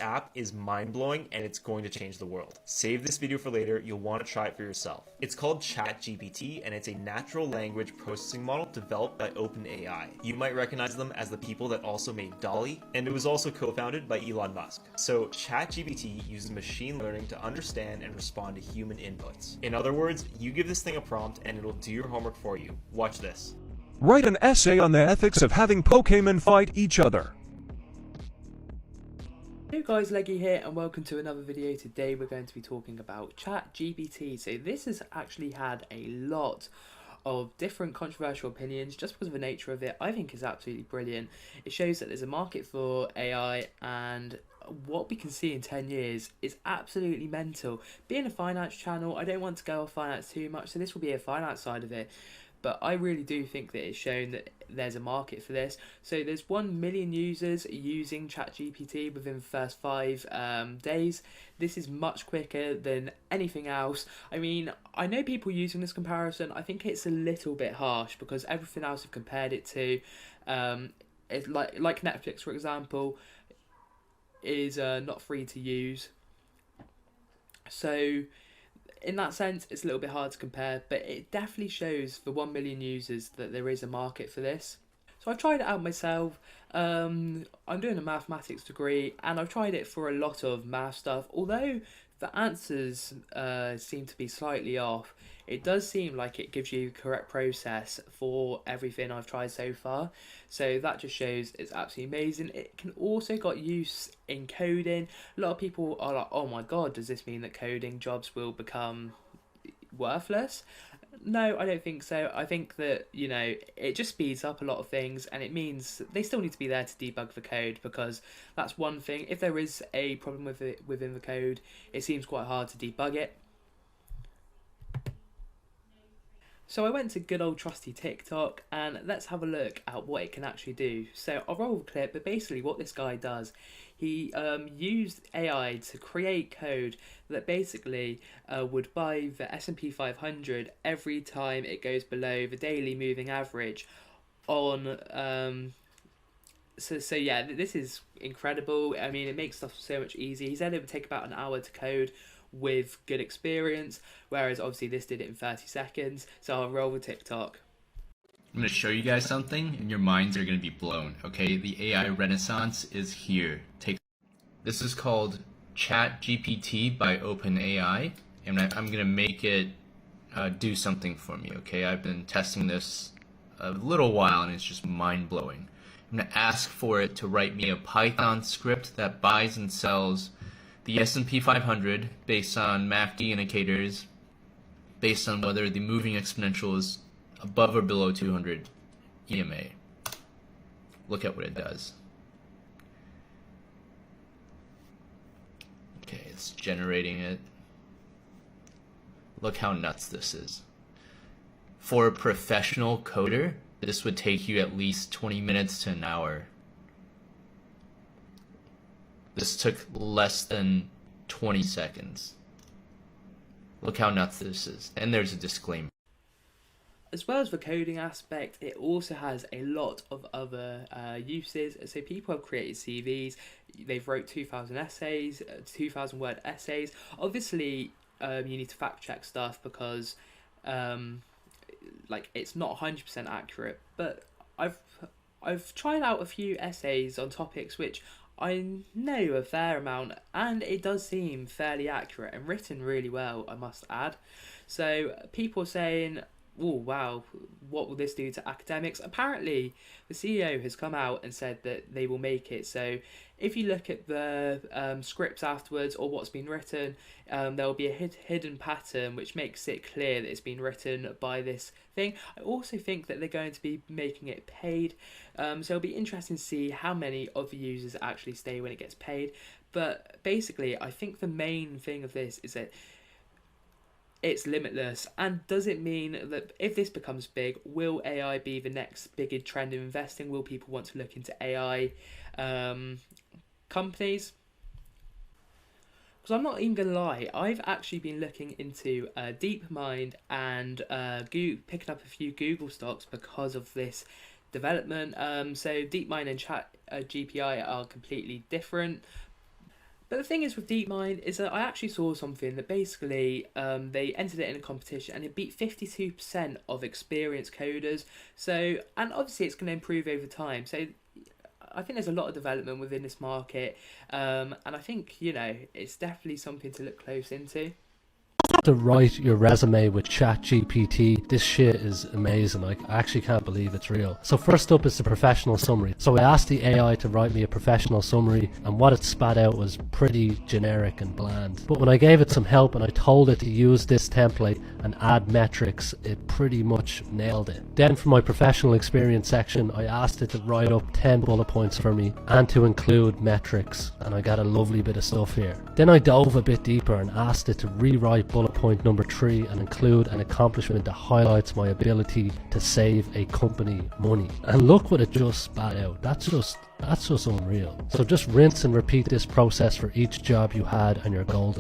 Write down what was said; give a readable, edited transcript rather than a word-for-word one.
app is mind-blowing and it's going to change the world. Save this video for later, you'll want to try it for yourself. It's called ChatGPT and it's a natural language processing model developed by OpenAI. You might recognize them as the people that also made Dolly, and it was also co-founded by Elon Musk. So ChatGPT uses machine learning to understand and respond to human inputs. In other words, you give this thing a prompt and it'll do your homework for you. Watch this. Write an essay on the ethics of having Pokemon fight each other. Hey guys, Leggy here and welcome to another video. Today we're going to be talking about ChatGPT. So this has actually had a lot of different controversial opinions just because of the nature of it. I think it's absolutely brilliant. It shows that there's a market for AI and what we can see in 10 years is absolutely mental. Being a finance channel, I don't want to go off finance too much, so this will be a finance side of it. But I really do think that it's shown that there's a market for this. So there's 1 million users using ChatGPT within the first 5 days. This is much quicker than anything else. I mean, I know people using this comparison. I think it's a little bit harsh because everything else I've compared it to, it's like Netflix, for example, is not free to use. So in that sense, it's a little bit hard to compare, but it definitely shows for 1 million users that there is a market for this. So I've tried it out myself. I'm doing a mathematics degree and I've tried it for a lot of math stuff. Although the answers seem to be slightly off, it does seem like it gives you the correct process for everything I've tried so far. So that just shows it's absolutely amazing. It can also got use in coding. A lot of people are like, oh my god, does this mean that coding jobs will become worthless? No, I don't think so. I think that, you know, it just speeds up a lot of things and it means they still need to be there to debug the code, because that's one thing. If there is a problem with it within the code, it seems quite hard to debug it. So I went to good old trusty TikTok and let's have a look at what it can actually do. So I'll roll the clip, but basically what this guy does, he used AI to create code that basically would buy the S&P 500 every time it goes below the daily moving average on So yeah, this is incredible. I mean, it makes stuff so much easier. He said it would take about an hour to code with good experience, whereas obviously this did it in 30 seconds. So I'll roll with TikTok. I'm going to show you guys something and your minds are going to be blown, okay? The AI renaissance is here. This is called ChatGPT by OpenAI, and I'm going to make it do something for me, okay? I've been testing this a little while and it's just mind-blowing. I'm going to ask for it to write me a Python script that buys and sells the S&P 500 based on MACD indicators, based on whether the moving exponential is above or below 200 EMA. Look at what it does. Okay, it's generating it. Look how nuts this is. For a professional coder, this would take you at least 20 minutes to an hour. This took less than 20 seconds. Look how nuts this is. And there's a disclaimer. As well as the coding aspect, it also has a lot of other uses. So people have created CVs, they've wrote 2,000 essays, 2,000 word essays. Obviously, you need to fact check stuff because like it's not 100% accurate, but I've tried out a few essays on topics which I know a fair amount, and it does seem fairly accurate and written really well, I must add. So people are saying, oh wow, what will this do to academics? Apparently the CEO has come out and said that they will make it so if you look at the scripts afterwards or what's been written, there will be a hidden pattern which makes it clear that it's been written by this thing. I also think that they're going to be making it paid, so it'll be interesting to see how many of the users actually stay when it gets paid. But basically I think the main thing of this is that it's limitless. And does it mean that if this becomes big, will AI be the next big trend in investing? Will people want to look into AI companies? Because I'm not even gonna lie, I've actually been looking into DeepMind and picking up a few Google stocks because of this development. So DeepMind and ChatGPT are completely different. But the thing is with DeepMind is that I actually saw something that basically they entered it in a competition and it beat 52% of experienced coders. So, and obviously it's going to improve over time. So I think there's a lot of development within this market, and I think, you know, it's definitely something to look close into. To write your resume with ChatGPT, this shit is amazing. I actually can't believe it's real. So first up is the professional summary. So I asked the AI to write me a professional summary, and what it spat out was pretty generic and bland. But when I gave it some help and I told it to use this template and add metrics, it pretty much nailed it. Then for my professional experience section, I asked it to write up 10 bullet points for me and to include metrics, and I got a lovely bit of stuff here. Then I dove a bit deeper and asked it to rewrite bullet point number 3 and include an accomplishment that highlights my ability to save a company money. And look what it just spat out. That's just unreal. So just rinse and repeat this process for each job you had and you're golden.